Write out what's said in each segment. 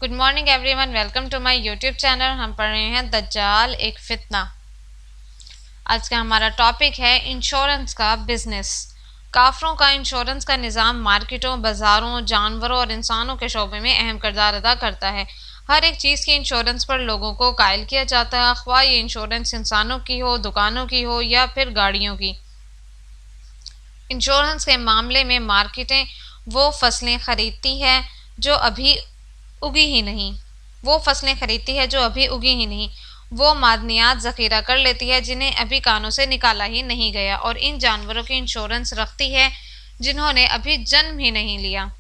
Good morning everyone, welcome to my YouTube channel. हम पढ़ रहे हैं दज्जाल एक फितना। आज का हमारा टॉपिक है इंश्योरेंस का बिजनेस। काफरों का इंश्योरेंस का निज़ाम मार्केटों, बाज़ारों, जानवरों और इंसानों के शोबे में अहम किरदार अदा करता है। हर एक चीज़ की इंश्योरेंस पर लोगों को कायल किया जाता है, ख्वाह ये इंश्योरेंस इंसानों की हो, दुकानों की हो या फिर गाड़ियों की। इंश्योरेंस के मामले में मार्केटें वो फसलें खरीदती है जो अभी उगी ही नहीं, वो मादनियात ज़ख़ीरा कर लेती है जिन्हें अभी कानों से निकाला ही नहीं गया, और इन जानवरों की इंश्योरेंस रखती है जिन्होंने अभी जन्म ही नहीं लिया।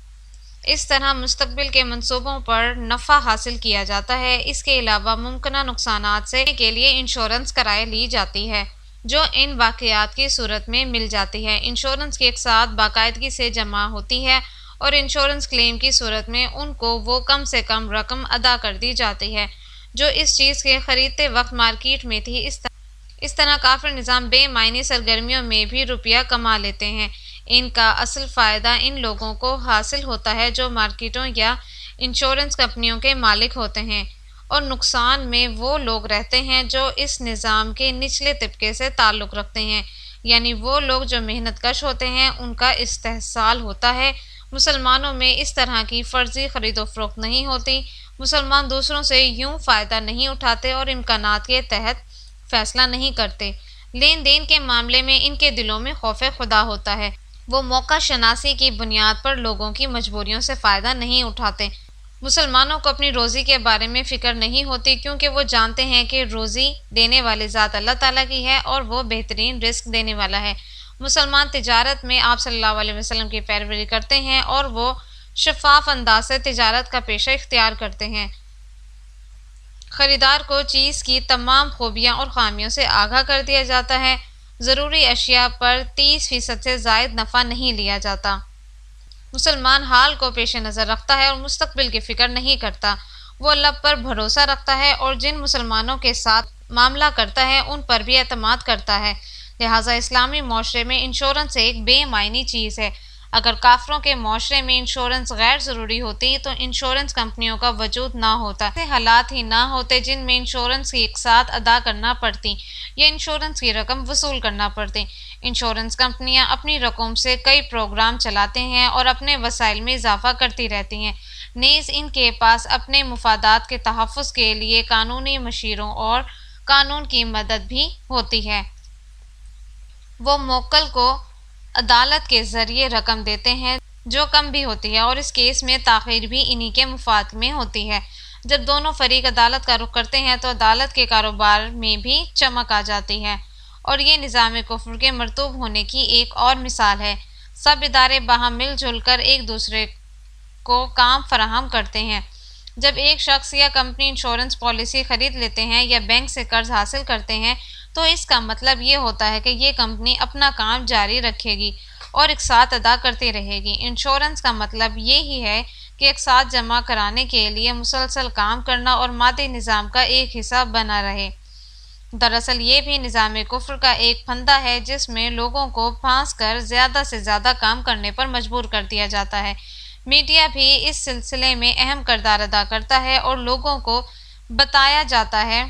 इस तरह मुस्तक़बिल के मंसूबों पर नफ़ा हासिल किया जाता है। इसके अलावा मुमकिन नुकसानात से के लिए इंश्योरेंस कराए ली जाती है जो इन वाक़यात की सूरत में मिल जाती है। इंश्योरेंस की एक साथ बाकायदगी से जमा होती है और इंश्योरेंस क्लेम की सूरत में उनको वो कम से कम रकम अदा कर दी जाती है जो इस चीज़ के ख़रीदते वक्त मार्केट में थी। इस तरह काफिर निज़ाम बेमायनी सरगर्मियों में भी रुपया कमा लेते हैं। इनका असल फ़ायदा इन लोगों को हासिल होता है जो मार्केटों या इंश्योरेंस कंपनियों के मालिक होते हैं, और नुकसान में वो लोग रहते हैं जो इस निज़ाम के निचले तबके से ताल्लुक़ रखते हैं, यानी वो लोग जो मेहनत कश होते हैं, उनका इस्तेहसाल होता है। मुसलमानों में इस तरह की फ़र्ज़ी ख़रीदो फ़रोख्त नहीं होती। मुसलमान दूसरों से यूँ फ़ायदा नहीं उठाते और इम्कानात के तहत फ़ैसला नहीं करते। लेन देन के मामले में इनके दिलों में खौफ़ खुदा होता है। वो मौका शनासी की बुनियाद पर लोगों की मजबूरियों से फ़ायदा नहीं उठाते। मुसलमानों को अपनी रोज़ी के बारे में फ़िक्र नहीं होती, क्योंकि वो जानते हैं कि रोज़ी देने वाली ज़ात अल्लाह ताला की है और वो बेहतरीन रिस्क देने वाला है। मुसलमान तिजारत में आप सल्लल्लाहु अलैहि वसल्लम की पैरवी करते हैं और वो शफाफ अंदाज से तिजारत का पेशा इख्तियार करते हैं। ख़रीदार को चीज़ की तमाम खूबियाँ और ख़ामियों से आगाह कर दिया जाता है। ज़रूरी अशिया पर 30% से ज़ायद नफ़ा नहीं लिया जाता। मुसलमान हाल को पेश नज़र रखता है और मुस्तक़बिल की फ़िक्र नहीं करता। वो अल्लाह पर भरोसा रखता है और जिन मुसलमानों के साथ मामला करता है उन पर भी एतमाद करता है। लिहाजा इस्लामी माशरे में इंश्योरेंस एक बेमायनी चीज़ है। अगर काफरों के माशरे में इंश्योरेंस गैर ज़रूरी होती तो इंश्योरेंस कंपनियों का वजूद ना होता, ऐसे हालात ही ना होते जिनमें इंश्योरेंस की एक साथ अदा करना पड़ती या इंश्योरेंस की रकम वसूल करना पड़ती। इंश्योरेंस कंपनियां अपनी रकम से कई प्रोग्राम चलाते हैं और अपने वसाइल में इजाफा करती रहती हैं। नेज़ इनके पास अपने मुफादात के तहफ़्फ़ुज़ के लिए कानूनी मशीरों और कानून की मदद भी होती है। वो मोक्कल को अदालत के ज़रिए रकम देते हैं जो कम भी होती है, और इस केस में ताख़ीर भी इन्हीं के मुफाद में होती है। जब दोनों फरीक अदालत का रुख करते हैं तो अदालत के कारोबार में भी चमक आ जाती है, और ये निज़ाम कुफ्र के मरतूब होने की एक और मिसाल है। सब इदारे बाहम मिलजुल कर एक दूसरे को काम फराहम करते हैं। जब एक शख्स या कंपनी इंश्योरेंस पॉलिसी ख़रीद लेते हैं या बैंक से कर्ज हासिल करते हैं तो इसका मतलब ये होता है कि ये कंपनी अपना काम जारी रखेगी और एक साथ अदा करती रहेगी। इंश्योरेंस का मतलब ये ही है कि एक साथ जमा कराने के लिए मुसलसल काम करना और मादी निज़ाम का एक हिस्सा बना रहे। दरअसल ये भी निज़ाम कुफ्र का एक फंदा है जिसमें लोगों को फांस कर ज़्यादा से ज़्यादा काम करने पर मजबूर कर दिया जाता है। मीडिया भी इस सिलसिले में अहम किरदार अदा करता है और लोगों को बताया जाता है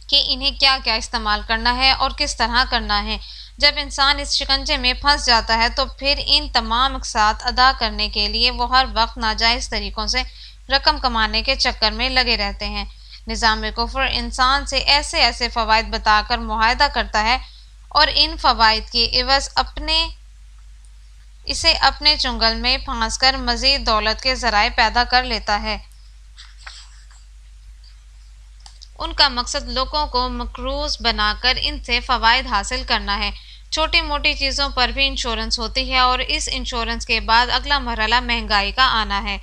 कि इन्हें क्या क्या इस्तेमाल करना है और किस तरह करना है। जब इंसान इस शिकंजे में फंस जाता है तो फिर इन तमाम मकसाद अदा करने के लिए वो हर वक्त नाजायज़ तरीक़ों से रकम कमाने के चक्कर में लगे रहते हैं। निज़ाम कुफ्र इंसान से ऐसे ऐसे फ़वाइद बताकर मुआहदा करता है और इन फ़वाइद के इवज़ इसे अपने चुंगल में फांस कर मज़ीद दौलत के ज़राए पैदा कर लेता है। उनका मकसद लोगों को मकरूज़ बनाकर इनसे फ़वाइद हासिल करना है। छोटी मोटी चीज़ों पर भी इंश्योरेंस होती है और इस इंश्योरेंस के बाद अगला मरहला महंगाई का आना है,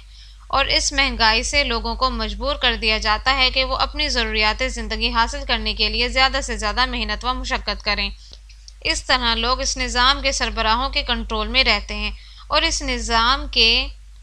और इस महंगाई से लोगों को मजबूर कर दिया जाता है कि वो अपनी ज़रूरियात ज़िंदगी हासिल करने के लिए ज़्यादा से ज़्यादा मेहनत व मुशक्क़त करें। इस तरह लोग इस निज़ाम के सरबराहों के कंट्रोल में रहते हैं और इस निज़ाम के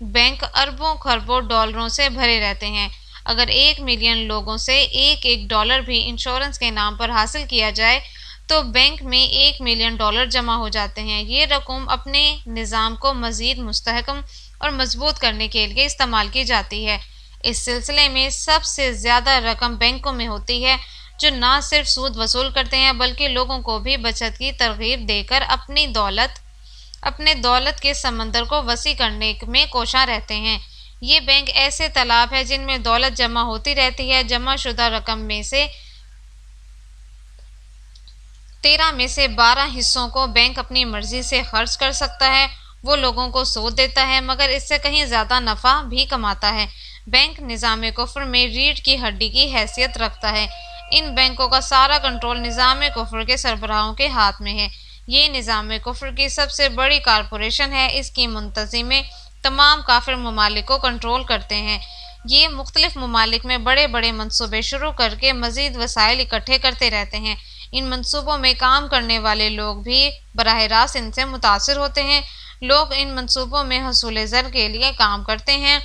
बैंक अरबों खरबों डॉलरों से भरे रहते हैं। अगर 1 मिलियन लोगों से एक डॉलर भी इंश्योरेंस के नाम पर हासिल किया जाए तो बैंक में $1 मिलियन जमा हो जाते हैं। ये रकम अपने निज़ाम को मज़ीद मुस्तहकम और मजबूत करने के लिए इस्तेमाल की जाती है। اس سلسلے میں سب سے زیادہ رقم بینکوں میں ہوتی ہے، جو نہ صرف سود وصول کرتے ہیں بلکہ لوگوں کو بھی بچت کی ترغیب دے کر اپنے دولت کے سمندر کو وسیع کرنے میں کوشاں رہتے ہیں۔ یہ بینک ایسے تالاب ہیں جن میں دولت جمع ہوتی رہتی ہے۔ جمع شدہ رقم میں سے 13 میں سے 12 حصوں کو بینک اپنی مرضی سے خرچ کر سکتا ہے۔ وہ لوگوں کو سود دیتا ہے مگر اس سے کہیں زیادہ نفع بھی کماتا ہے۔ بینک نظام کفر میں ریڑھ کی ہڈی کی حیثیت رکھتا ہے۔ ان بینکوں کا سارا کنٹرول نظام کفر کے سربراہوں کے ہاتھ میں ہے۔ یہ نظام کفر کی سب سے بڑی کارپوریشن ہے۔ اس کی منتظمین تمام کافر ممالک کو کنٹرول کرتے ہیں۔ یہ مختلف ممالک میں بڑے بڑے منصوبے شروع کر کے مزید وسائل اکٹھے کرتے رہتے ہیں۔ ان منصوبوں میں کام کرنے والے لوگ بھی براہ راست ان سے متاثر ہوتے ہیں۔ لوگ ان منصوبوں میں حصول زر کے لیے کام کرتے ہیں۔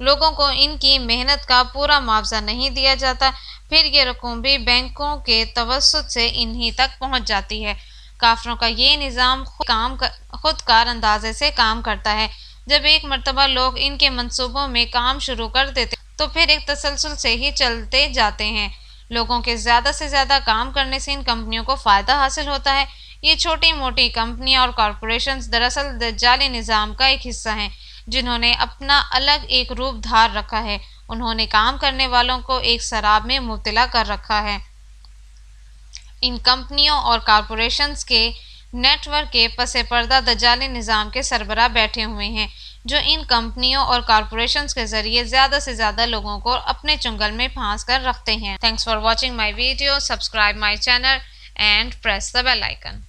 لوگوں کو ان کی محنت کا پورا معاوضہ نہیں دیا جاتا، پھر یہ رقم بھی بینکوں کے توسط سے انہی تک پہنچ جاتی ہے۔ کافروں کا یہ نظام خود کار اندازے سے کام کرتا ہے۔ جب ایک مرتبہ لوگ ان کے منصوبوں میں کام شروع کر دیتے تو پھر ایک تسلسل سے ہی چلتے جاتے ہیں۔ لوگوں کے زیادہ سے زیادہ کام کرنے سے ان کمپنیوں کو فائدہ حاصل ہوتا ہے۔ یہ چھوٹی موٹی کمپنیاں اور کارپوریشنز دراصل دجالی نظام کا ایک حصہ ہیں، جنہوں نے اپنا الگ ایک روپ دھار رکھا ہے۔ انہوں نے کام کرنے والوں کو ایک سراب میں مبتلا کر رکھا ہے۔ ان کمپنیوں اور کارپوریشنز کے نیٹ ورک کے پس پردہ دجالی نظام کے سربراہ بیٹھے ہوئے ہیں، جو ان کمپنیوں اور کارپوریشنز کے ذریعے زیادہ سے زیادہ لوگوں کو اپنے چنگل میں پھانس کر رکھتے ہیں۔ Thanks for watching my video. Subscribe my channel and press the bell icon.